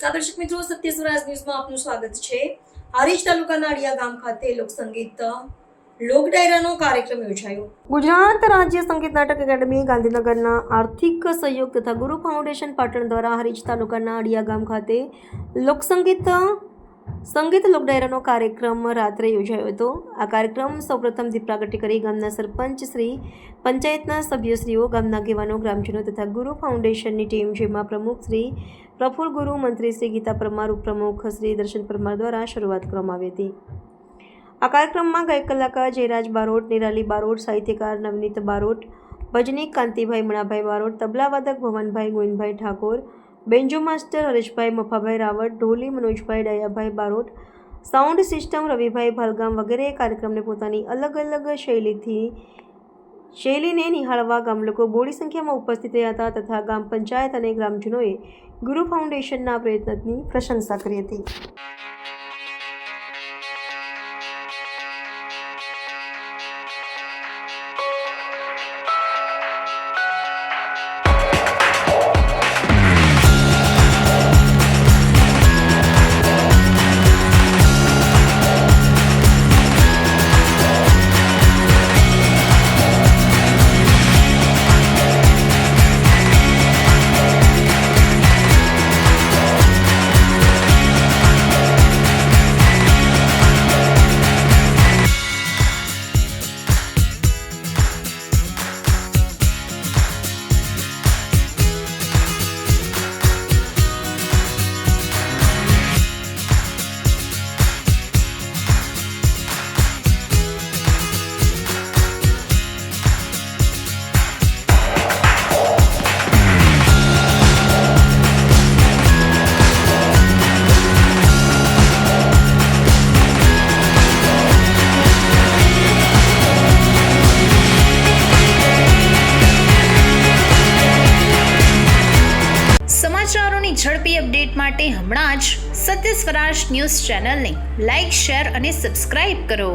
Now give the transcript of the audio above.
નમસ્કાર દર્શક મિત્રો, સત્ય સ્વરાજ ન્યૂઝમાં આપનું સ્વાગત છે। હારીજ તાલુકાના અડિયા ગામ ખાતે લોકસંગીત લોક ડાયરાનો કાર્યક્રમ યોજાયો। ગુજરાત રાજ્ય સંગીત નાટક એકેડમી ગાંધીનગરના આર્થિક સહયોગ તથા ગુરુ ફાઉન્ડેશન પાટણ દ્વારા હારીજ તાલુકાના અડિયા ગામ ખાતે સંગીત લોક ડાયરાનો કાર્યક્રમ રાત્રે યોજાયો હતો। આ કાર્યક્રમ સૌપ્રથમ દીપ પ્રાગટ્ય કરી ગામના સરપંચ શ્રી, પંચાયતના સભ્યશ્રીઓ, ગામના આગેવાનો, ગ્રામજનો તથા ગુરુ ફાઉન્ડેશનની ટીમ, જેમાં પ્રમુખ શ્રી પ્રફુલ ગુરુ, મંત્રી શ્રી ગીતા પરમાર, ઉપપ્રમુખ શ્રી દર્શન પરમાર દ્વારા શરૂઆત કરવામાં આવી હતી। આ કાર્યક્રમમાં ગાયક કલાકાર જયરાજ બારોટ, નિરાલી બારોટ, સાહિત્યકાર નવનીત બારોટ, ભજનીક કાંતિભાઈ મણાભાઈ બારોટ, તબલાવાદક ભવનભાઈ ગોવિંદભાઈ ઠાકોર, બેન્જો માસ્ટર હરેશભાઈ મફાભાઈ રાવટ, ઢોલી મનોજભાઈ ડાયાભાઈ બારોટ, સાઉન્ડ સિસ્ટમ રવિભાઈ ભાલગામ વગેરે કાર્યક્રમને પોતાની અલગ અલગ શૈલીને નિહાળવા ગામ લોકો બોડી સંખ્યામાં ઉપસ્થિત રહ્યા હતા તથા ગામ પંચાયત અને ગ્રામજનોએ ગુરુ ફાઉન્ડેશનના પ્રયત્નની પ્રશંસા કરી હતી। સમાચારોની ઝડપી અપડેટ માટે હમણાં જ સત્ય સ્વરાજ ન્યૂઝ ચેનલને લાઇક, શેર અને સબસ્ક્રાઇબ કરો।